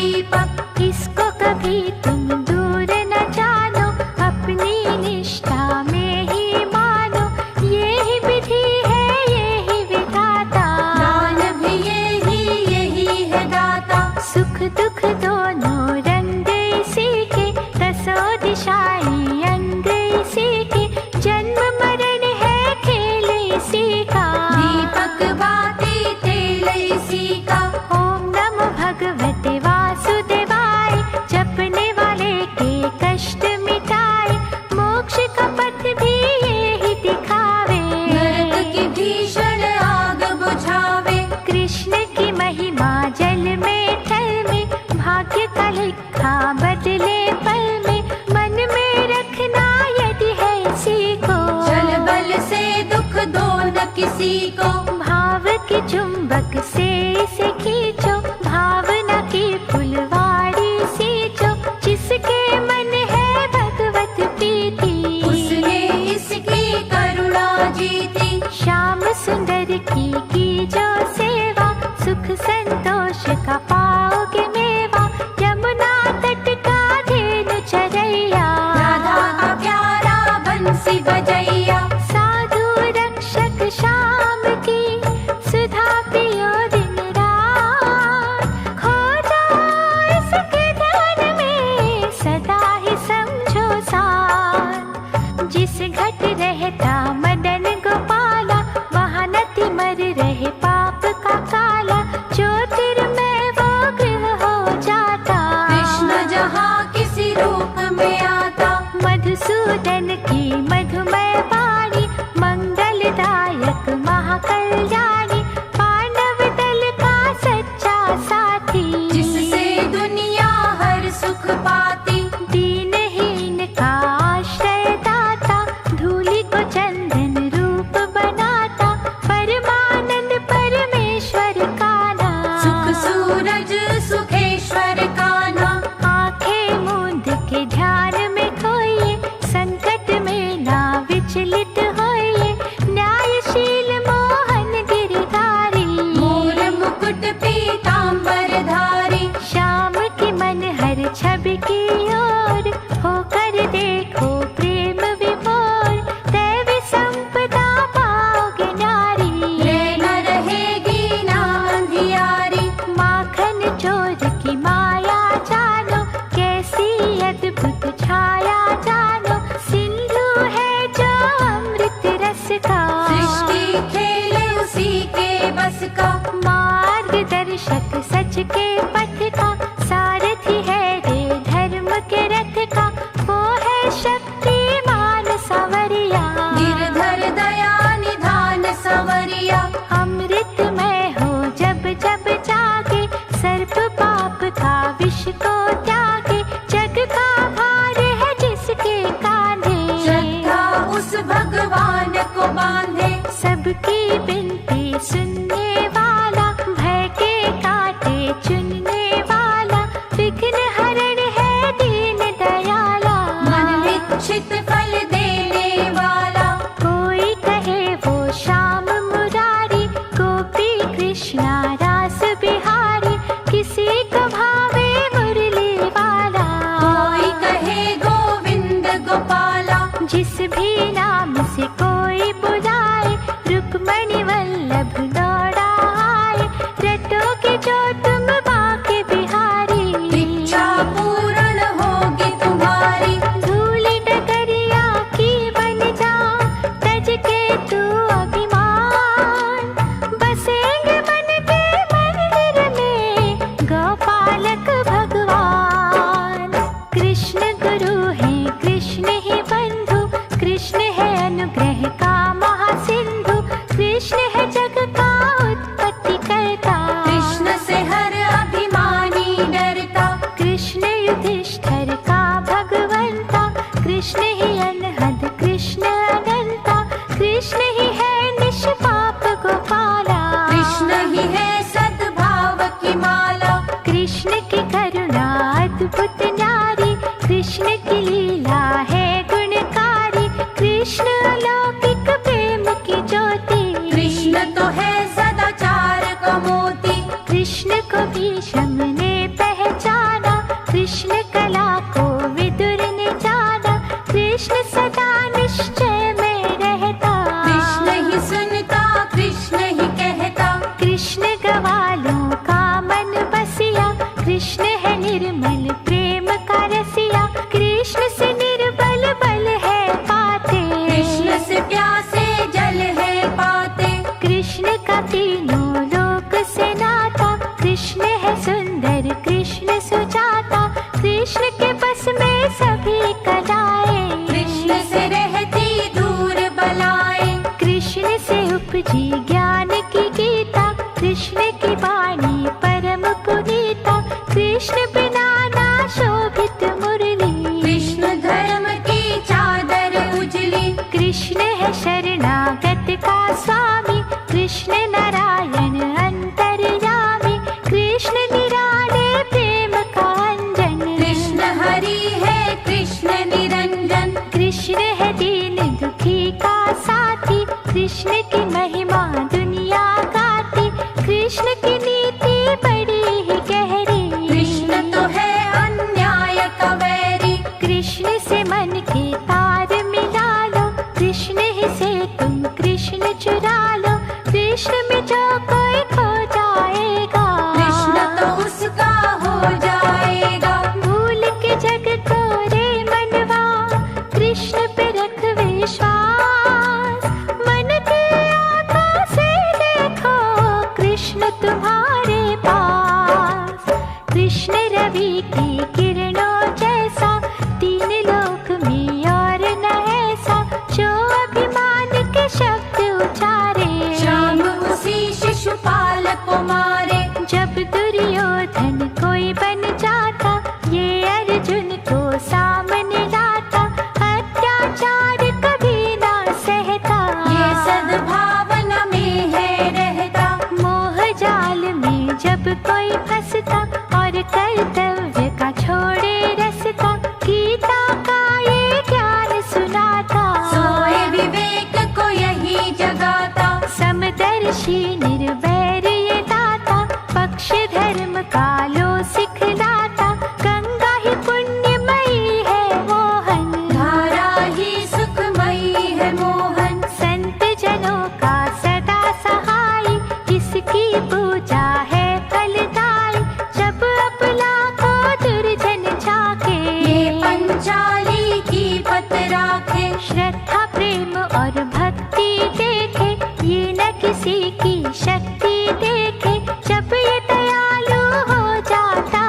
दीपक। इसको कभी तुम दूर न जानो, अपनी निष्ठा में ही मानो। ये ही विधि है, ये ही विधाता, दान भी यही है दाता। सुख दुख दोनों रंग इसी के, दसों दिशाएं अंग इसी के। जन्म मरण है खेल इसी का, दीपक बाती तेल इसी का। ओम नमो भगवते वासुदेवाय, जपने वाले के कष्ट मिटाए। मोक्ष का पथ भी यही दिखावे, नरक की भीषण आग बुझावे। कृष्ण की महिमा जल में थल में, भाग्य का लिखा बदले पल में। मन में रखना यदि है इसी को, जल बल से दुख दो न किसी को। भाव के चुंबक से इसे खींचो, भावना की फुलवारी सींचो। जिसके मन है भगवत प्रीति, उसने इसकी करुणा जीती। श्याम सुंदर की जो सेवा, सुख संतोष का पाओगे मेवा। यमुना तट का धेनु चरैया, राधा का प्यारा बंसी बजैया। साधु रक्षक श्याम की, सुधा पियो दिन रात। खो जाओ इसके ध्यान में, सदा ही समझो साथ। जिस घट रहता मदन गोपाला, वहाँ नति मर रहे पाप का काला। ज्योतिर्मय वो गृह हो जाता, कृष्ण जहाँ किसी रूप में आता। मधुसूदन की मधुमय वाणी, मंगलदायक महाकल्याणी। पांडव दल का सच्चा साथी, जिससे दुनिया हर सुख पाती। दीनहीन का आश्रय दाता, धूलि को चंदन रूप बनाता। परमानंद परमेश्वर का नाम, सुख सूरज सुखेश्वर का नाम। आंखें मूंद के ध्यान में खोइए, संकट में ना विचलित होइए। न्यायशील मोहन गिरधारी, मोर मुकुट पीतांबर धारी। श्याम की मन हर छवि की ओर, होकर देखो प्रेम विभोर। दैवी संपदा पाओगे नारी, न रहेगी ना अंधियारी। माखन चोर की माया जानो, कैसी अद्भुत छाया जानो। सिंधु है जो अमृत रस का, सृष्टि खेल उसी के बस का। मार्गदर्शक सच के पथ का, सारथी है रे धर्म के रथ का। वो है शक्तिमान सांवरिया, गिरधर दया निधान संवरिया। अमृतमय हो जब जब जागे, सर्प पाप का विष को त्यागे। जग का भार है जिसके कांधे, श्रद्धा उस भगवान को बांधे। सबकी बिनती सुनने वाला, भय के कांटे चुनने वाला। विघ्न हरण है दीन दयाला, मन इच्छित फल देने वाला। कोई कहे वो श्याम मुरारी, गोपी कृष्णा रास बिहारी। किसी को भावे मुरली वाला, कोई कहे गोविंद गोपाला। जिस भी नाम से कोई बुलाए, रुक्मणी वल्लभ दौड़ा आए। रटोगे जो तुम बाके बिहारी, इच्छा पूर्ण होगी तुम्हारी। धूलि डगरिया की बन जा, तज के तू अभिमान। बसेंगे मन के मंदिर में, गोपालक भगवान। कृष्ण गुरु है, कृष्ण ही बंधु, कृष्ण है अनुग्रह का महासिंधु। कृष्ण है जग का उत्पत्ति करता, कृष्ण से हर अभिमानी डरता। कृष्ण युधिष्ठिर का भगवंता। कृष्ण ही अनहद कृष्ण अनंता, कृष्ण ही है निष्पाप गोपाला। कृष्ण ही है सद्भाव की माला। कृष्ण की करुणा अद्भुत न्यारी, कृष्ण की लीला है गुणकारी। कृष्ण अलौकिक प्रेम की ज्योति, कृष्ण तो है सदाचार का मोती। कृष्ण को भीष्म ने पहचाना। है निर्मल प्रेम का रसिया, कृष्ण से निर्बल बल है पाते। कृष्ण से प्यासे जल है पाते। कृष्ण का तीनों लोक से नाता, कृष्ण है सुंदर कृष्ण सुजाता, कृष्ण के बस में सभी कलाएं। कृष्ण से रहती दूर बलाएं। कृष्ण से उपजी ज्ञान की गीता, कृष्ण की वाणी परम पुनीता, कृष्ण बिना ना शोभित मुरली। कृष्ण धर्म की चादर उजली। कृष्ण है शरणागत का स्वामी, कृष्ण नारायण अंतर्यामी, कृष्ण निराले प्रेम का अंजन। कृष्ण हरि है कृष्ण निरंजन। कृष्ण है दीन दुखी का साथी, कृष्ण की महिमा दुनिया गाती, कृष्ण की नीति बड़ी ही गहरी। कृष्ण तो है अन्याय का वैरी। कृष्ण से मन के तार मिला लो, कृष्ण ही से तुम कृष्ण चुरा लो, कृष्ण में जो कोई खो जाएगा, कृष्ण तो उसका हो जाएगा। भूल के जग को रे मनवा, कृष्ण पे रख विश्वास, मन की आँखों से देखो कृष्ण तुम्हारे पास। कृष्ण रवि की किरणों जैसा, तीन लोक में और न ऐसा, जो अभिमान के शब्द उचारे। श्याम उसी शिशुपाल को मारे। जब दुर्योधन कोई बन जाता, ये अर्जुन को सामने लाता, अत्याचार कभी ना सहता, ये सद्भावना में है रहता। मोह जाल में जब कोई फंसता, और कर्तव्य का छोड़े रसता, गीता का ये ज्ञान सुनाता, सोए विवेक को यही जगाता। समदर्शी निर्वैर ये दाता, पक्ष धर्म का लो सिखलाता, गंगा ही पुण्यमयी है मोहन, धारा ही सुखमयी है मोहन। संत जनों का सदा सहाय, इसकी पूजा है फलदायी, जब अपना को दुर्जन झाके, ये पंचाली की पत राखे। श्रद्धा प्रेम और भक्ति देखे, ये न किसी की शक्ति देखे, जब ये दयालु हो जाता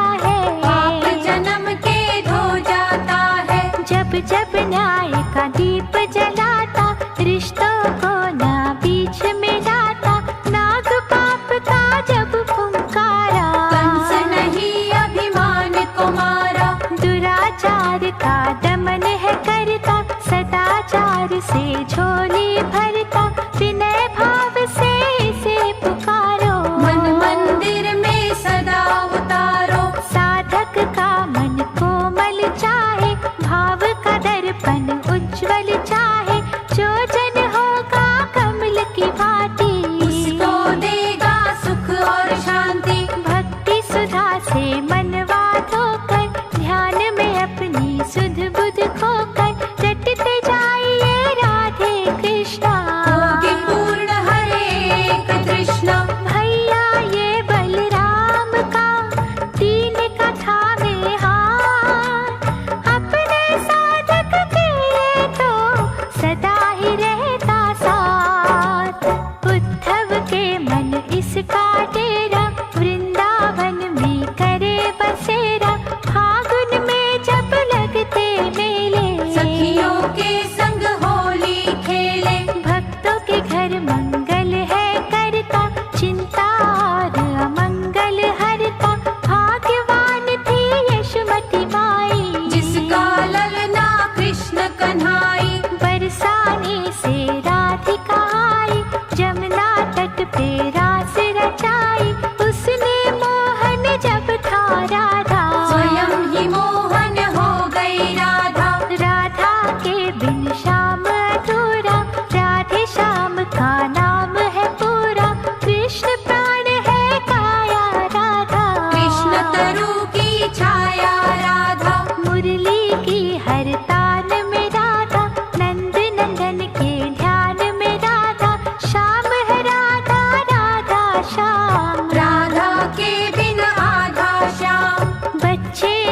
पाप है, जन्म के धो जाता है। जब जब न्याय का दीप जलाता, रिश्तों को ना बीच में लाता, नाग पाप का जब फुंकारा, कंस नहीं अभिमान को मारा। दुराचार का दमन है करता, सदाचार से झोली भरता, विनय भाव से इसे पुकारो। मन मंदिर में सदा उतारो। साधक का मन कोमल चाहे, भाव का दर्पण उज्ज्वल चाहे, जो जन होगा कमल की भांति, उसको देगा सुख और शांति। भक्ति सुधा से मनवा धोकर, ध्यान में अपनी सुध बुध खोकर, रटते जाइए राधे कृष्णा, होगी पूर्ण हरे कृष्णा। भैया ये बलराम का तीन कथा में हाथ, अपने साधक के ये तो सदा ही रहता साथ। उद्धव के मन इसका डेरा, वृंदावन में करे बसे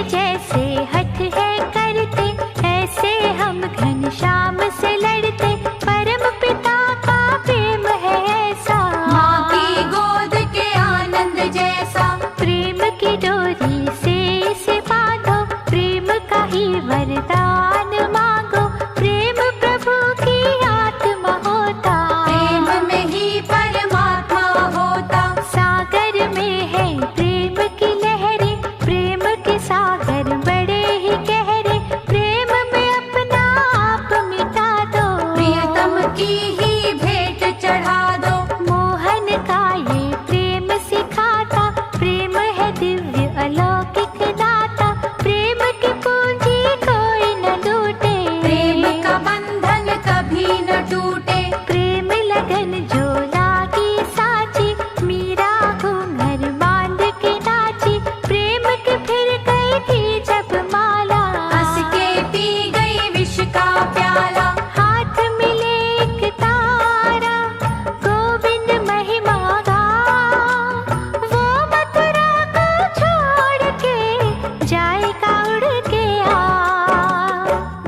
जैसे हठ है करते, ऐसे हम घनश्याम से लड़ते। परम पिता का प्रेम है ऐसा, माँ की गोद के आनंद जैसा। प्रेम की डोरी से इसे बांधो, प्रेम का ही वरदान मांगो। प्रेम प्रभु की आत्मा होता, प्रेम में ही परमात्मा होता। सागर में है प्रेम की लहरें, प्रेम के सागर बड़े ही गहरे। प्रेम में अपना आप मिटा दो, प्रियतम की ही भेंट चढ़ा दो। मोहन का ये प्रेम सिखाता, प्रेम है दिव्य अलौकिक दाता। प्रेम की पूंजी कोई न लूटे, प्रेम का बंधन कभी न टूटे। प्रेम लगन जो लागी साची, मीरा घूंघर बांध के नाची। प्रेम के फिर गई थी जब माला, हंस के पी गई विष का प्याला। हाथ मिले एक तारा, गोविंद महिमा गा। वो मथुरा को छोड़ के जाएगा उड़ के आ।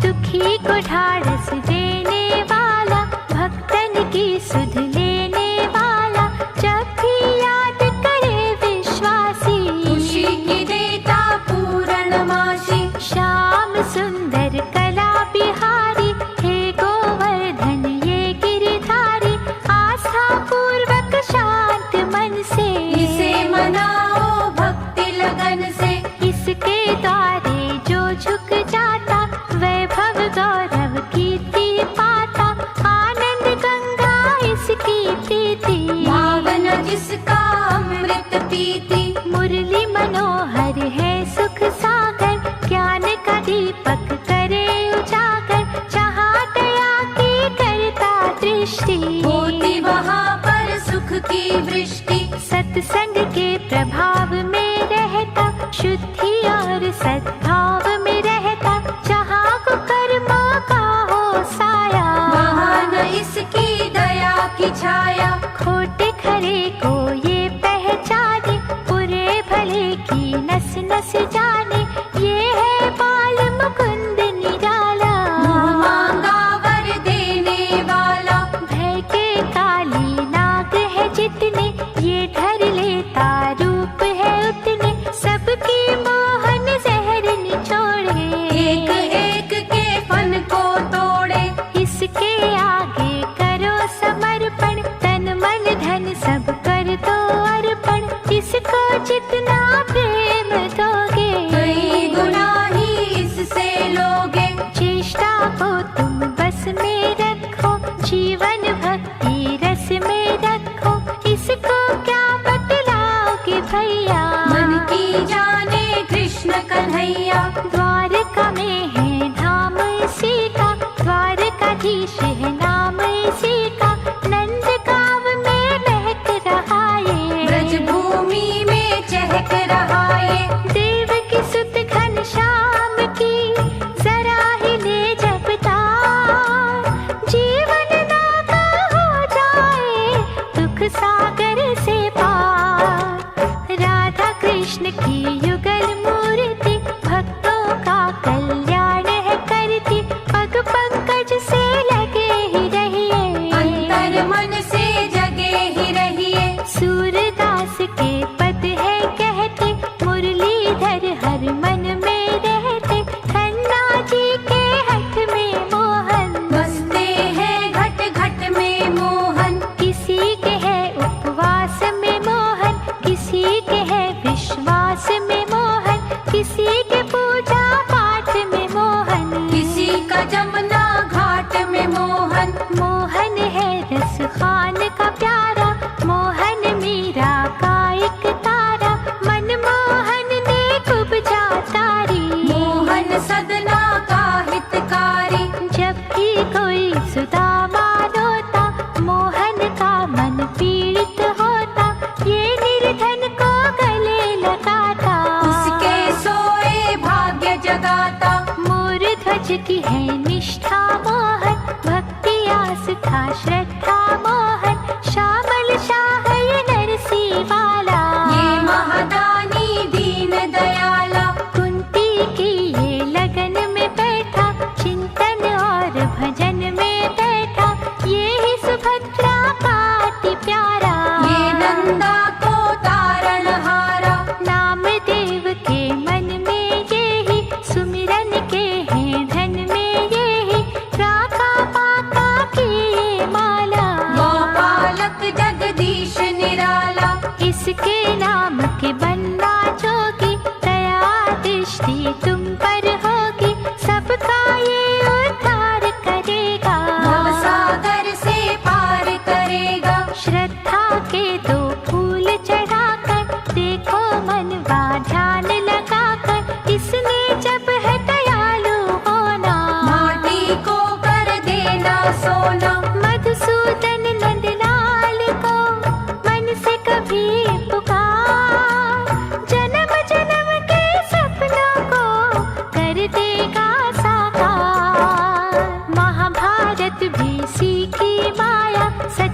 दुखी को ढाढ़स देने वाला, भक्तन की सुध लेने वाला। जब भी याद करे विश्वासी, खुशी की देता पूर्णमासी। श्याम सुंदर कला बिहारी, हे गोवर्धन ये गिरधारी। आस्था पूर्वक शांत मन से इसे मनाओ भक्ति लगन से। इसके द्वारे जो झुक जाता, वैभव गौरव कीर्ति पाता। आनंद गंगा इसकी प्रीति, भावन जिसका अमृत पीती। मुरली मनोहर है सुख सागर, ज्ञान का दीपक करे उजागर। जहाँ दया की करता दृष्टि, होती वहाँ पर सुख की वृष्टि। सत्संग के प्रभाव में रहता, शुद्धि और सद्भाव में रहता। जहाँ को कर्मों का हो साया, वहाँ न इसकी दया की छाया। खोटे खरे को ये पहचाने, बुरे भले की नस नस जाने। ये है बाल मुकुंद निराला, मुँह मांगा वर देने वाला। भय के काली नाग है जितने, ये धर लेता रूप है उतने। सबकी मोहन जहर निचोड़े, एक एक के फन को तोड़े। इसके आगे करो समर्पण, तन मन धन सब कर दो अर्पण। इसको जितना प्रेम दोगे, कई गुना ही इससे लोगे। चेष्टा को तुम बस में रखो, जीवन भक्ति रस में रखो। इसको क्या बतलाओगे भैया, मन की जाने कृष्ण कन्हैया। द्वारका में है धाम इसी का, द्वारकाधीश है नाम इसी का। नंद गाँव में महक रहा ये, ब्रज भूमि में चहक रहा ये। देव की सुत घनश्याम की जरा ही ले जपता। जीवन नाता हो जाए दुख सागर से पार। राधा कृष्ण की युगल मूर्ति, भक्तों का कल्याण है करती। पग पंकज से लगे ही रहिए, अंतर मन से जगे ही रहिए। सूरदास के पद है कहते, मुरलीधर हर मन में रहते। खन्ना जी के हठ में मोहन, बसते हैं घट घट में मोहन। किसी के है उपवास में मोहन, किसी के है विश्वास में मोहन। किसी के पूजा पाठ में मोहन, किसी का जमुना घाट में मोहन। मोहन है रस खान का प्यारा, मोहन मीरा का एक तारा। मनमोहन ने कुब्जा तारी, मोहन सदना का हितकारी। जब भी कोई सुदामा रोता, मोहन का मन पीड़ित होता। ये निर्धन को गले लगाता, उसके सोए भाग्य जगाता। मोर ध्वज की है निष्ठा मोहन, भक्ति आस्था श्रद्धा मोहन। श्यामल शाह ये नरसी वाला, ये महादानी दीन दयाला। कुंती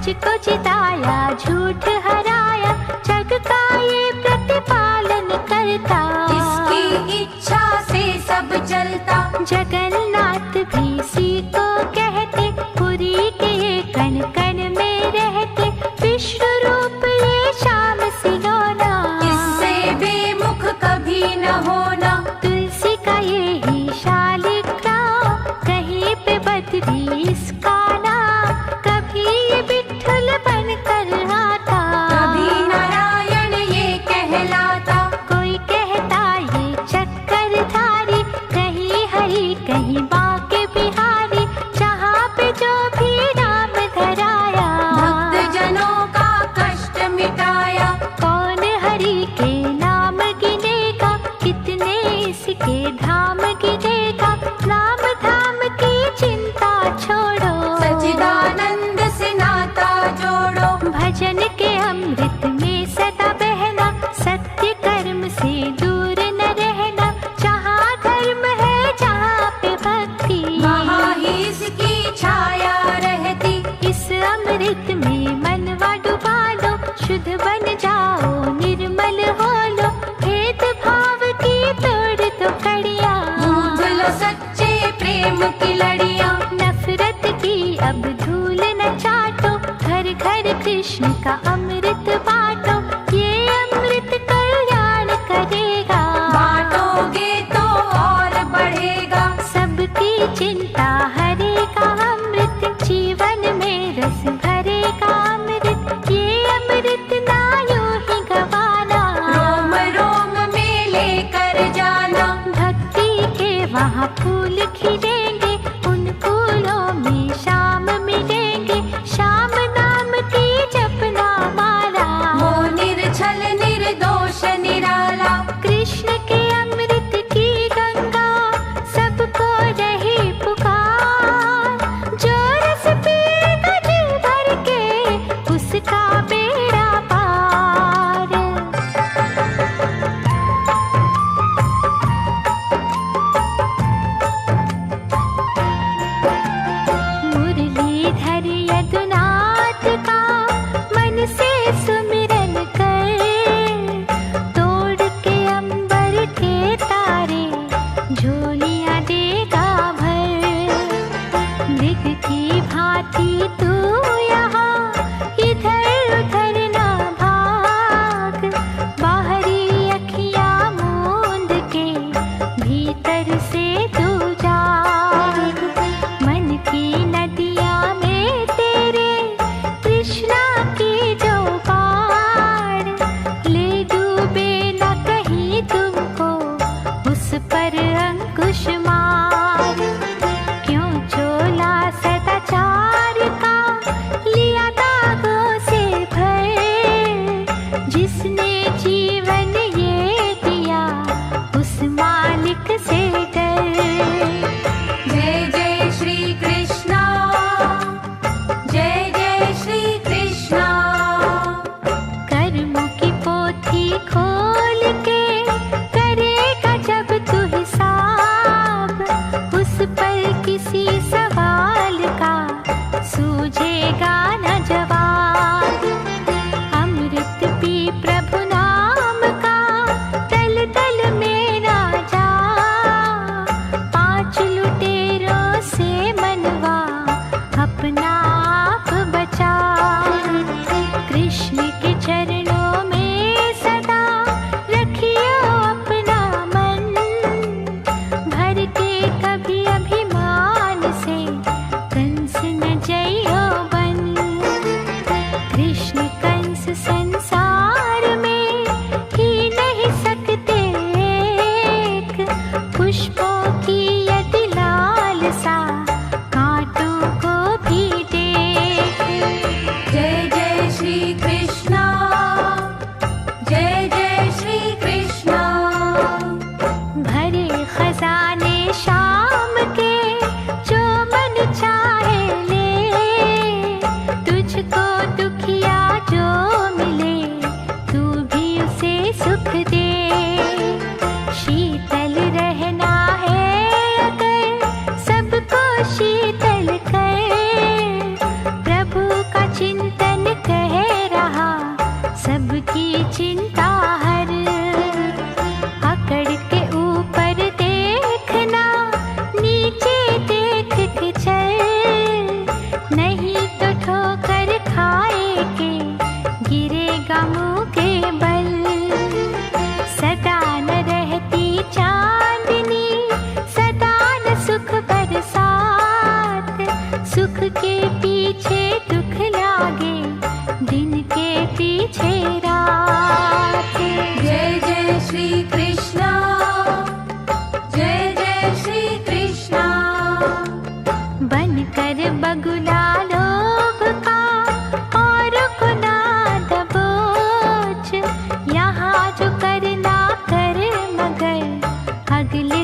सच को जिताया, झूठ हराया, जग का ये प्रतिपालन करता। इसकी इच्छा से सब चलता, जगन्नाथ भी इसी को कहते, पुरी के कण कण में रहते, विश्व रूप ये श्याम सिलोना। इससे बेमुख कभी न होना, तुलसी का ये ही शालिग्राम, कहीं पे बदरी इसका नाम, कभी ये विठ्ठल बन कर आता, कभी नारायण ये कहलाता। कोई कहता ये चक्रधारी, कहीं हरि कहीं बांके बिहारी, जहाँ पे जो भी नाम धराया, भक्त जनों का कष्ट मिटाया। कौन हरि के नाम गिनेगा, कितने इसके धाम गिनेगा, नाम धाम की चिंता छोड़ो, सच्चिदानंद से नाता जोड़ो। भजन के अमृत में सदा बहना, सत्य कर्म से दूर न रहना, जहाँ धर्म है जहाँ पे भक्ति, वहाँ ही इसकी छाया रहती। इस अमृत में मनवा डुबा लो, शुद्ध बन जाओ, निर्मल हो लो, भेद भाव की तोड़ दो कड़ियाँ, बूझ लो सच्चे प्रेम की लड़ियाँ। नफरत की अब धूल न चाटो, घर घर कृष्ण का अमृत बांटो, ये अमृत कल्याण करेगा, बांटोगे तो और बढ़ेगा। सबकी चिंता हरेगा अमृत, जीवन में रस भरेगा अमृत, ये अमृत ना यूं ही गवाना, रोम रोम में लेकर जाना। भक्ति के वहाँ फूल खिलेंगे, उन फूलों में शाम मिलेंगे, शाम नाम की जपना माला, वो निर्छल निर्दोष निराला। कृष्ण के अमृत की गंगा, सबको रहे पुकार, जो रस पिएगा जी भर के, उसका बेड़ा पार। मुरलीधर यदुनाथ का मन से सुमिरन कर, तोड़ के अंबर के तारे झोलियां देगा भर, मृग की भांति तू यहाँ इधर उधर ना भाग, बाहरी अखियां मूंद के भीतर से तू जाग, मन की नदियाँ में तेरे कृष्णा की जो बाढ़, ले डूबे न कहीं तुमको, उस पर अंकुश मार, क्यों चोला सदाचार का लिया दागों से भर, जिसने जीवन ये दिया उस मालिक से डर। जय जय श्री कृष्णा, जय जय श्री कृष्णा। कर्मों की पोथी खोल के करेगा जब तू हिसाब, उस पर किसी सवाल का सूझेगा न जवाब, अमृत पी प्रभु नाम का, तल तल में ना जा,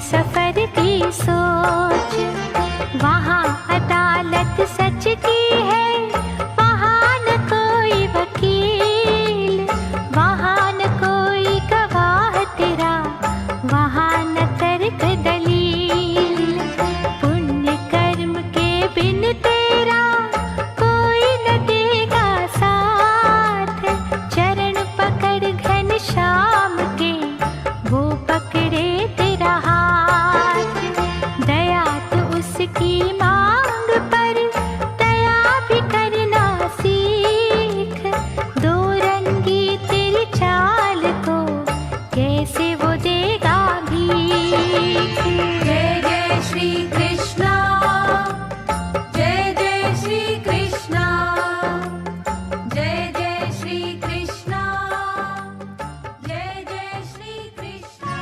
सफर की सोच। वहाँ अदालत सच की है, वहाँ न कोई वकील, वहाँ न कोई गवाह तेरा, वहाँ न तर्क दलील। पुण्य कर्म के बिन तेरा कोई न देगा साथ। चरण पकड़ घन श्याम के, वो पकड़े तेरा हाथ। दया तो उसकी मांग पर, दया भी करना सीख। दो रंगी तेरी चाल को, कैसे वो देगा भीख। जय जय श्री कृष्णा, जय जय श्री कृष्णा, जय जय श्री कृष्णा, जय जय श्री कृष्णा।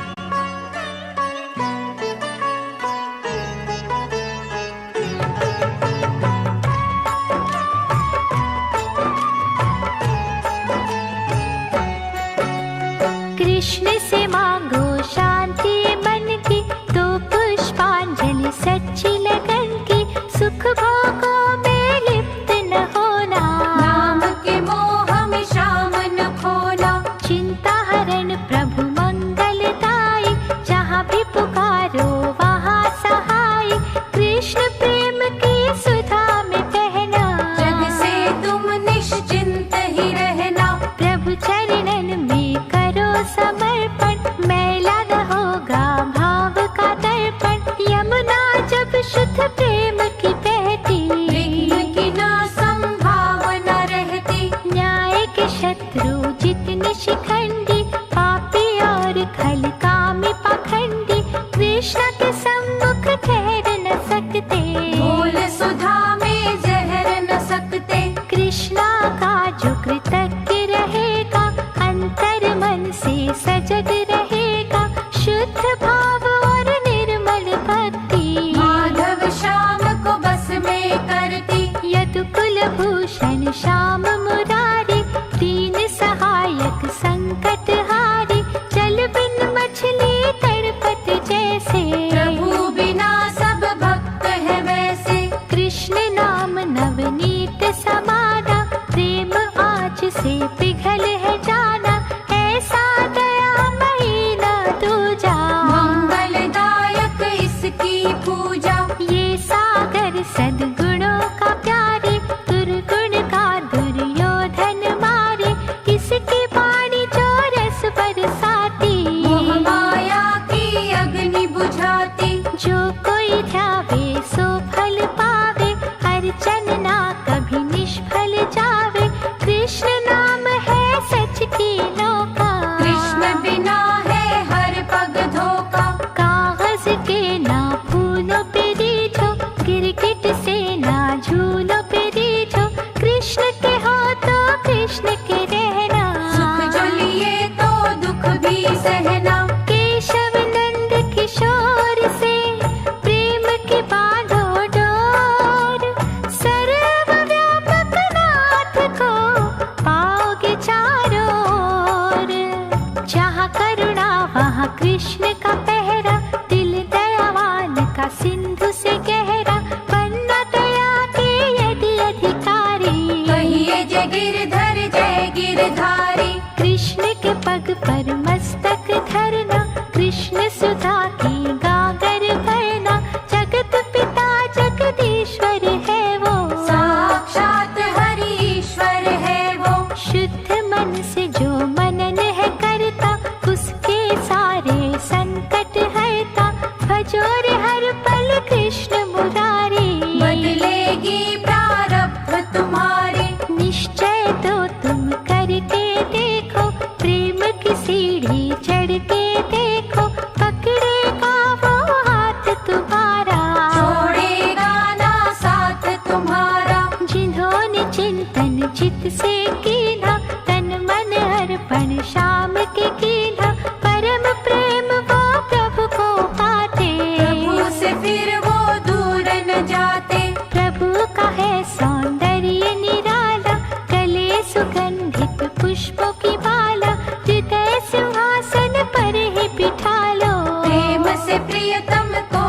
कृष्ण से मांगो शांति मन की, तो पुष्पांजलि सच्ची लगन की। सुख भोगों में लिप्त न होना, नाम के मोह में श्याम न खोना। चिंता हरण प्रभु मंगलदाई। जहाँ भी पुकारो वहाँ सहाय, कृष्ण प्रेम की सुधा में बहना। जग से तुम निश्चिंत ही रहना, प्रभु चरणन में करो समर्पण। मैला न होगा भाव का दर्पण, यमुना जब शुद्ध प्रेम की बहती। विघ्न की न संभावना रहती, न्याय के शत्रु जितने शिखंडी, पापी और खल कामी पाखंडी, कृष्ण के सम्मुख ठहर न सकते। बोल सुधा में जहर न सकते। कृष्णा का जो कृतज्ञ रहेगा, अंतर मन से सजग रहेगा। शुद्ध भाव और निर्मल भक्ति, माधव श्याम को बस में करती। यदुकुल भूषण श्याम मुरारी, दीन सहायक संकट हारी। जल बिन मछली तड़पत जैसे, प्रभु बिना सब भक्त है वैसे। कृष्ण नाम नवनीत समाना, प्रेम आज से पिघल है जाना। ऐसा दया महीना दूजा, मंगलदायक इसकी पूजा। ये सागर सद्गुणों का प्यारे, दुर्गुण का दुर्योधन मारे। इसकी वाणी जो रस बरसाती, मोह माया की अग्नि बुझाती। जो कोई ध्यावे सो फल पावे, अर्चन ना कभी निष्फल जावे। कृष्ण नाम है सच की नौका, कृष्ण बिना है हर पग धोखा। कागज के ना फूलों पे रीझो, गिरगिट से ना झूलों पे रीझो। कृष्ण के हो तो कृष्ण के रहना, सुख जो लिए तो दुख भी सहना। केशव नंद किशोर से प्रेम की बांधो डोर। सर्वव्यापक नाथ को पाओगे चारों ओर। जहाँ करुणा वहाँ कृष्ण का पहरा, दिल दयावान का सिंधु से गहरा। बनना दया के यदि अधिकारी, कहिए जय गिरधर जय गिरधारी। कृष्ण के पग पर मस्तक धरना, कृष्ण सुधा की गागर भरना। जगत पिता जगदीश्वर है वो, साक्षात हरि ईश्वर है वो। शुद्ध मन से जो मनन है करता, उसके सारे संकट हरता। भजो रे हर पल कृष्ण मुरारी, बदलेगी प्रारब्ध तुम्हारी। निश्चय तो तुम करके देखो, प्रेम किसी से प्रियतम को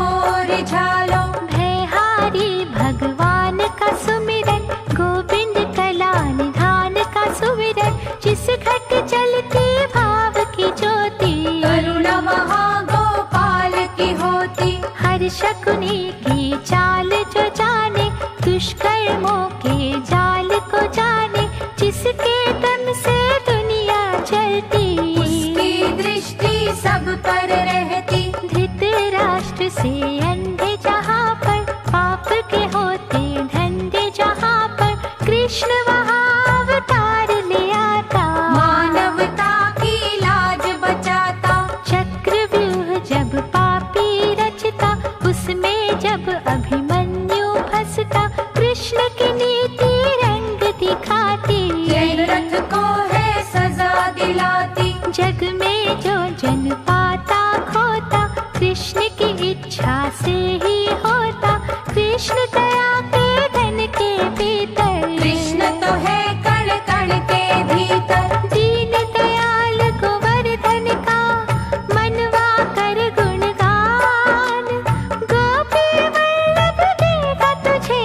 रिझालो। भयहारी भगवान का सुमिरन, गोविंद कला निधान का सुमिरन, जिस घट चलती भाव की ज्योति, करुणा महागोपाल की होती। हर शकुनी की चाल जो जाने, दुष्कर्मों के जाल को जाने, जिसके दम से दुनिया चलती, उसकी दृष्टि सब पर रहती। धृतराष्ट्र से अंधे जहाँ पर, पाप के होते धंधे जहाँ पर, कृष्ण वहाँ अवतार ले आता, मानवता की लाज बचाता। चक्रव्यूह जब पापी रचता, उसमें जब अभिमन्यु फंसता, कृष्ण की नीति रंग दिखाती, रथ को है सजा दिलाती। जग में जो जन पाता खोता, कृष्ण की इच्छा से ही होता, कृष्ण दया के धन के भीतर, कृष्ण तो है कण कण के भीतर। दीन दयाल गोवर्धन का मनवा कर गुणगान, गोपी वल्लभ देगा तुझे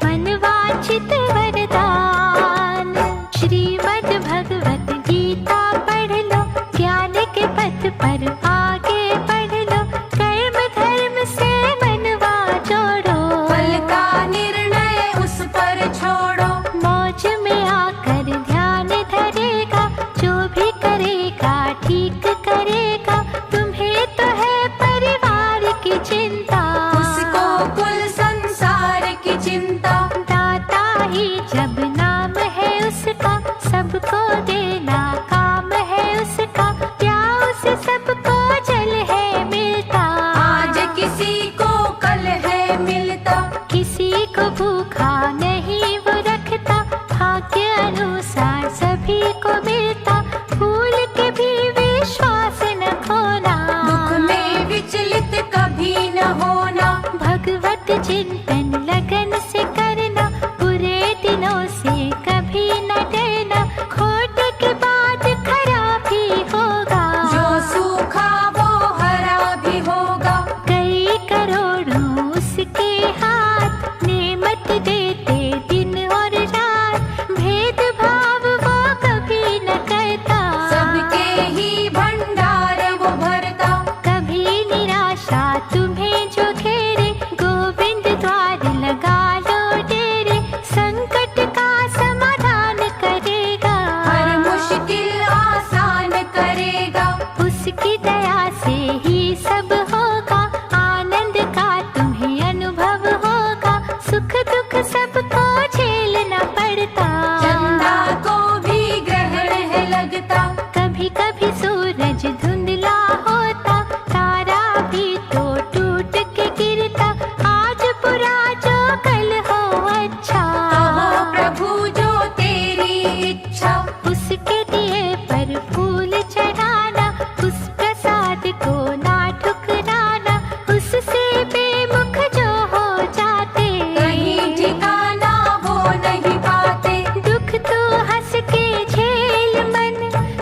मनवांचित वरदान। श्रीमद् भगवत गीता पढ़ लो, ज्ञान के पथ पर आगे बढ़ लो, कर्म धर्म से मनवा जोड़ो, फल का निर्णय उस पर छोड़ो। मौज में आकर ध्यान धरेगा, जो भी करेगा ठीक करेगा, तुम्हें तो है परिवार की चिंता, उसको कुल संसार की चिंता। दाता ही जब नाम है उसका, सबको देना काम है उसका, क्या उसे सबको जल है मिलता, आज किसी को कल है मिलता। किसी को भूखा नहीं वो रखता, भाग्य अनुसार सभी को मिलता, भूल के भी विश्वास न खोना, दुख में विचलित कभी न होना। भगवत चिंतन लगन से करना, बुरे दिनों से कभी न डरना, खोट के बाद खरा भी होगा, जो सूखा वो हरा भी होगा। कई करोड़ों उसके हाथ, नेमत देते दिन और रात, भेदभाव वो कभी न करता, सबके ही भंडार वो भरता। कभी निराशा तुम्हें जो घेरे, गोविंद द्वार लगा लो डेरे, संकट का समाधान करेगा, हर मुश्किल आसान करेगा। उसकी दया से ही सब होगा, आनंद का तुम्हें अनुभव होगा, सुख दुख सबको झेलना पड़ता, चंदा को भी ग्रहण है लगता। कभी कभी सूरज धुंधला होता, तारा भी तो टूट के गिरता, आज बुरा जो कल हो अच्छा, कहो प्रभु जो तेरी इच्छा। उसके दिए पर फूल चढ़ाना, उस प्रसाद को ना ठुकराना, उससे बेमुख जो हो जाते, कहीं ठिकाना वो नहीं पाते। दुख तो हंस के झेल मन,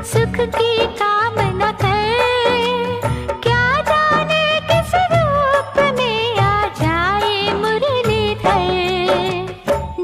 सुख की कामना कर, क्या जाने किस रूप में आ जाए मुरलीधर,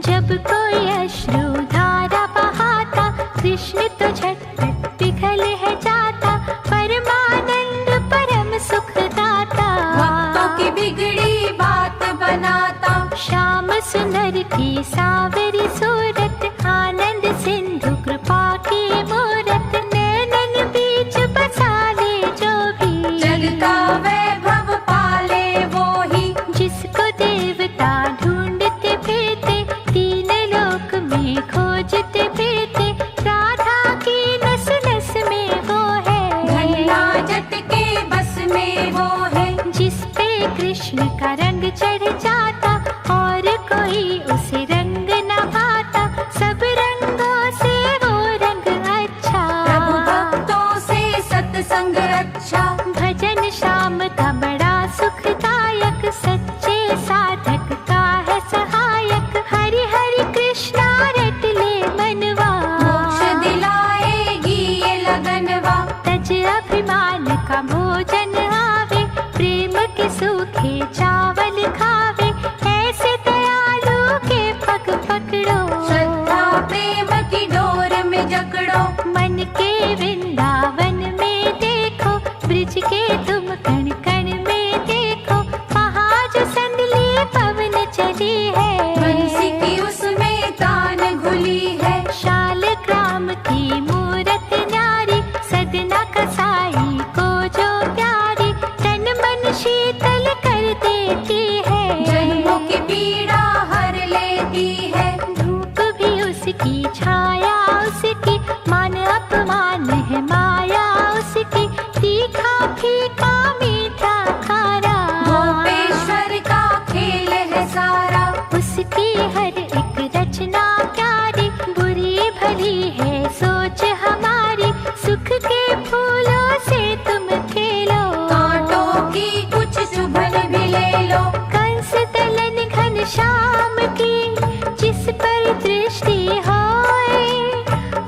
जब कोई अश्रु धारा बहाता, कृष्ण तो झटपट पिघल है जाता, परमानंद परम सुख दाता, भक्तों की बिगड़ी बात बनाता। श्याम सुंदर की सावरी सूरत, आनंद सिंधु कृपा की मूरत, नैनन बीच बसा ले जो भी, जग का वैभव पाले वो ही, जिसको देवता ढूंढते फिरते, तीन लोक में खोजते फिरते, राधा की नस नस में वो है, धन्ना जट के बस में वो है, जिस पे कृष्ण का रंग चढ़ जाता, और कोई उसे रंग न भाता, सब रंगों से वो रंग अच्छा, प्रभु भक्तों से सत्संग अच्छा। भजन श्याम का बड़ा सुखदायक, सच्चे साधक का है सहायक, हरि हरि कृष्णा रट ले मनवा, मोक्ष दिलाएगी ये लगनवा। तज अभिमान का भोजन आवे, प्रेम के सूखे चावल खावे, ऐसे दयालु के पग पकड़ो। श्रद्धा प्रेम की डोर में जकड़ो, मन के वृंदावन में देखो, ब्रिज के तुम कण कण में देखो, वहाँ जो संदली पवन चली है। बंसी की उसमें तान घुली है, शालग्राम की मूरत न्यारी, सदना कसाई को जो प्यारी, तन मन शीतल कर देती है। जन्मों की पीड़ा हर लेती है, धूप भी उसकी छाया उसकी, मान अपमान है माया उसकी, तीखा फीका मीठा खारा, गोपेश्वर का खेल है सारा। उसकी हर एक रचना प्यारी, बुरी भली है सोच हमारी, सुख के फूलों से तुम खेलो। कांटों की कुछ चुभन भी ले लो, कंस दलन घनश्याम की जिस पर दृष्टि होए,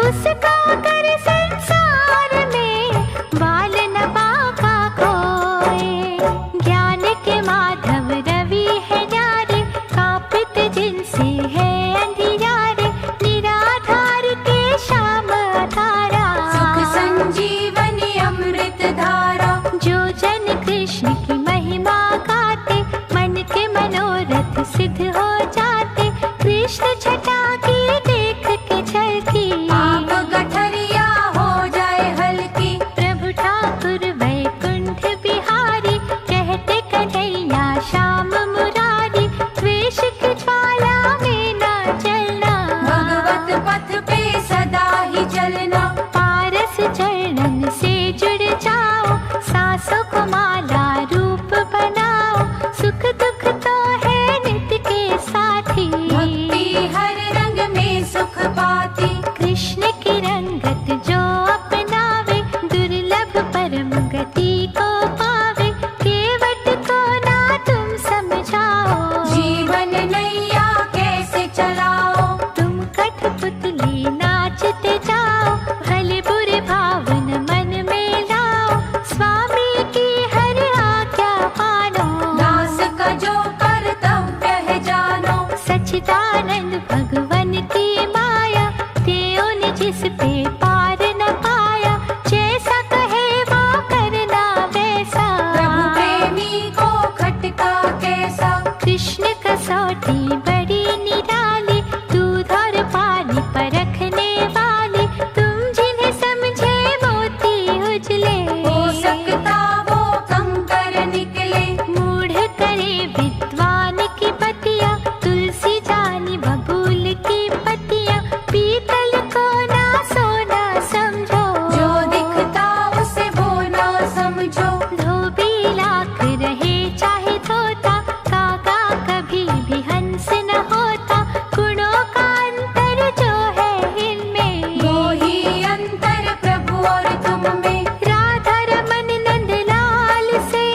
उसका कर संसार में बाल न बाका खोए। ज्ञान के माधव रवि है न्यारे, कांपित जिनसे है अंधियारे, निराधार के श्याम तारा। सुख संजीवनी अमृत धारा, जो जन कृष्ण की महिमा गाते, मन के मनोरथ सिद्ध हो जाते, कृष्ण छटा की देख के झलकी, आप गठरिया हो जाए हल्की। प्रभु ठाकुर वैकुंठ बिहारी, कहते कन्हैया श्याम मुरारी, द्वेष की ज्वाला में ना जलना, भगवत पथ पे सदा ही चलना। पारस चरणन से जुड़ जाओ, सांसों को माला रूप बनाओ, सुख दुख तो है नित्य के साथी, भक्ति हर रंग में सुख पाती। कृष्ण की रंगत जो अपनावे, दुर्लभ परम गति को पावे, केवट को ना तुम समझाओ, जीवन नैया कैसे चलाओ, तुम कठपुतली नाचते जाओ, भले बुरे भावन मन में लाओ, स्वामी की हर आज्ञा मानो, दास का जो कर्तव्य है जानो। सच्चिदानंद भगवन की माया, त्यों ने जिस पे पार न पाया, जैसा कहे वो करना वैसा, प्रभु प्रेमी को खटका कैसा। कृष्ण कसौटी बड़ी निराली, दूध और पानी परखने वाली, तुम जिन्हें समझे मोती उजले, हो सकता वो कंकर निकले, मूढ़ करे विद्वान की बतिया, तुलसी जानी बबूल की पतिया, पीतल को ना सोना समझो, जो दिखता उसे वो ना समझो। धोबी लाख रहे चाहे धोता, काका कभी भी हंस न होता, गुणों का अंतर जो है इनमें, वो ही अंतर प्रभु और तुम में। राधा रमन नंदलाल से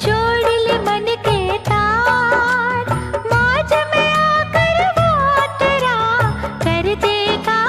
जोड़ ले मन के तार, मौज में आकर वो तेरा कर देगा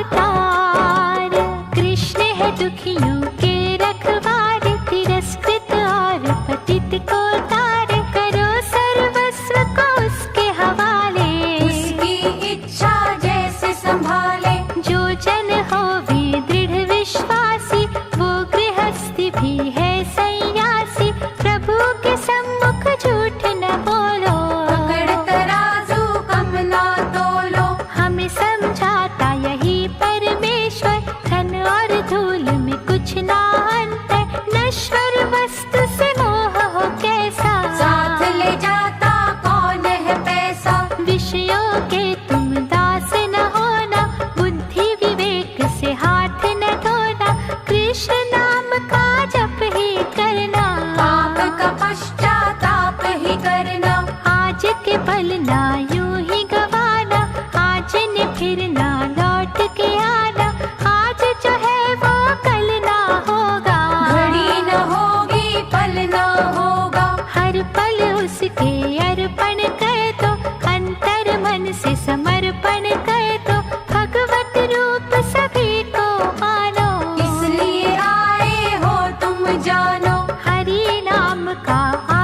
उतार। कृष्ण है दुखियों के रखवारे, तिरस्कृत और पतित को तारे, करो सर्वस्व को उसके हवाले, उसकी इच्छा जैसे संभाले। जो जन हो वे दृढ़ विश्वासी, वो गृहस्थी भी है सन्यासी, प्रभु के सम्मुख झूठ न बोलो, पकड़ तराजू कम ना तोलो। हमें समझाता यही परमेश्वर, धन और धूल में कुछ ना अंतर, नश्वर वस्तु से मोह हो कैसा, साथ ले जाता कौन है पैसा। विषयों के तुम दास न होना, बुद्धि विवेक से हाथ न धोना, कृष्ण नाम का जप ही करना, पाप का पश्चाताप ही करना। आज के पल ना यूं ही गवाना, आज ने फिर ना लौट के आना, आज जो है वो कल ना होगा, घड़ी न होगी पल न होगा। हर पल उसके अर्पण कर दो, अंतर मन से समर्पण कर दो, भगवत रूप सभी को मानो, इसलिए आए हो तुम जानो। हरि नाम का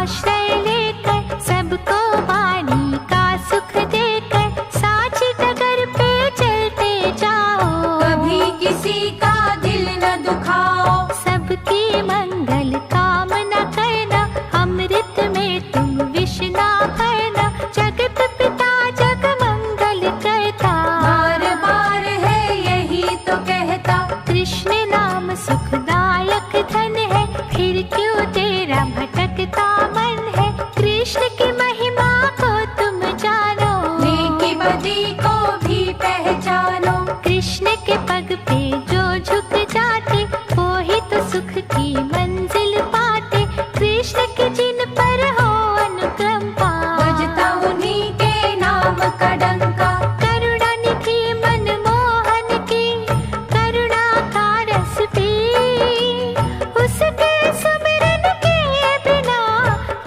आश्रय लेकर सबको वाणी का सुख देकर साची डगर पे चलते जाओ। कभी किसी का दिल न दुखाओ, सबकी मंगल कामना करना, अमृत में तुम विष ना भरना। जगत पिता जग मंगल करता, बार बार है यही तो कहता। कृष्ण नाम सुखदायक धन है, फिर क्यों तेरा भटकता मन है। कृष्ण की महिमा को तुम जानो, नेकी बदी को भी पहचानो। कृष्ण के पग पे जो झुक जाते वो ही तो सुख की मंजिल पाते। कृष्ण के जिन पर हो अनुकंपा, बजता उन्हीं के नाम का डंका। करुणा निधि मनमोहन की करुणा का रस पी, उसके सुमिरन के बिना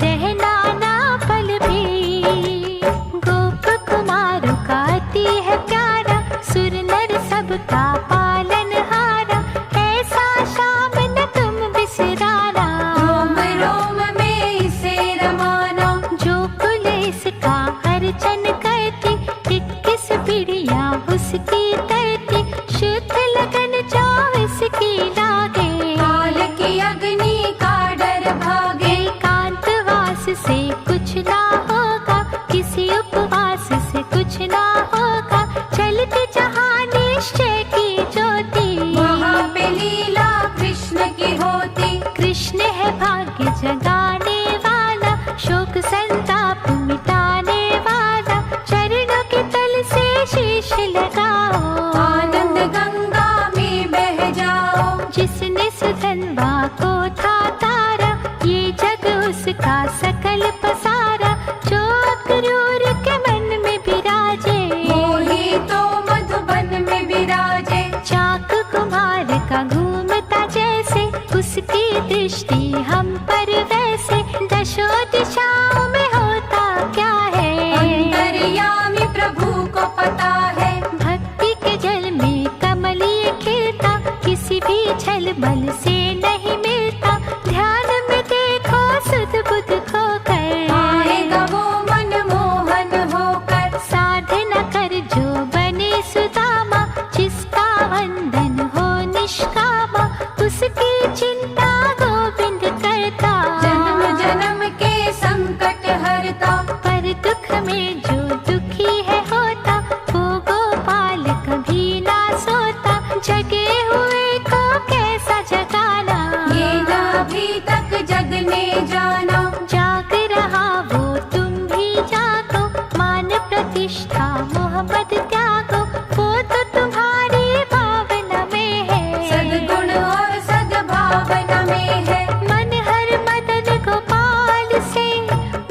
रहना ना पल भी। गोप कुमारों का अति है प्यारा, सुर नर सबका पालनहारा। ऐसा शाम न तुम बिसराना, रोम रोम में इसे रमाना। जो कुल इसका अर्चन करती, 21 पीढ़ियां उसकी तरती। शुद्ध लगन जो इसकी लागे, काल की अग्नि का डर भागे। एकांतवास से कुछ ना होगा, किसी उपवास से कुछ ना होगा। चलती जहाँ निश्चय की ज्योति, वहाँ पे लीला कृष्ण की होती। कृष्ण है भाग्य जगाने वाला, शोक संताप मिटाने वाला। चरणों के तल से शीश लगाओ, आनंद गंगा में बह जाओ। जिसने सुधनवा को था तारा, ये जग उसका सकल पसारा। जो अक्रूर के मन में विराजे, वो ही तो मधुबन में विराजे। चाक कुमार का घूमता जैसे, उसकी दृष्टि हम पर वैसे। दशों दिशाओं में होता क्या है, अंतर्यामी प्रभु को पता है। भक्ति के जल में कमल ये खिलता, किसी भी छल बल से नहीं मिलता। ध्यान में देखो सुध बुध खोकर, आएगा वो मनमोहन होकर। साधना कर जो बने सुदामा, जिसका वंदन हो निष्कामा। उसकी चिंता गोविंद करता, जन्म जन्म के संकट हरता। पर दुख में जो दुखी है होता, वो गोपाल कभी ना सोता। जगे हुए को कैसा जगाना, ये ना अभी तक जगने जाना। जाग रहा वो तुम भी जागो। मान प्रतिष्ठा मोहब्बत त्यागो, वो तो तुम्हारी भावना में है। सद्गुण और सद्भावना में है। मन हर मदन गोपाल से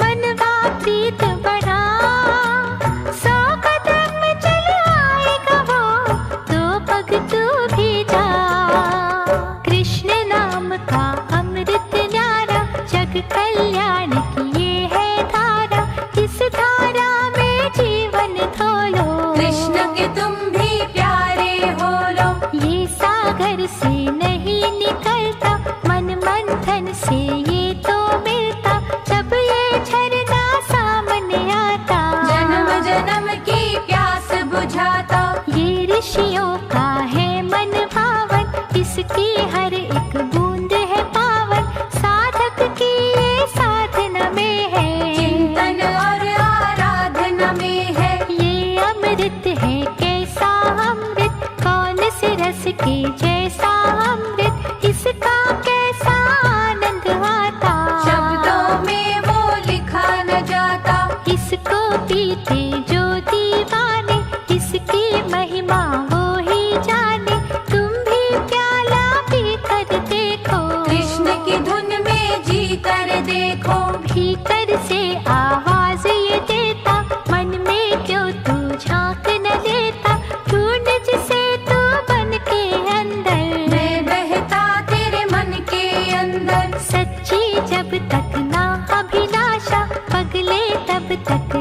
मनवा प्रीत बढ़ा। 100 कदम चल आएगा वो, तो पग तू भी जा। कृष्ण नाम का अमृत न्यारा, जग कल्याण की ये है धारा। इस धारा में जीवन धोलो, कृष्ण के तुम भी प्यारे हो लो। ये सागर से नहीं निकलता, मन मंथन से ये तो मिलता। जब ये झरना सामने आता, जन्म जन्म की प्यास बुझाता। ये ऋषियों का है मन भावन, इसकी हर एक बूंद है पावन। साधक की ये साधना में है, चिंतन और आराधना में है। ये अमृत है कैसा अमृत, कौन से रस के जैसा अमृत। इसका कैसा आनंद आता, शब्दों में वो लिखा न जाता। इसको पीते जो दीवाने, इसकी महिमा वो ही जाने। तुम भी प्याला पी कर देखो, कृष्ण की धुन में जी कर देखो। भीतर से आवाज ये देता, मन में क्यों तू झांक न लेता। ढूंढ जिसे तू बन के अंदर, मैं बहता तेरे मन के अंदर। सच्ची जब तक ना अभिलाषा, पगले तब तक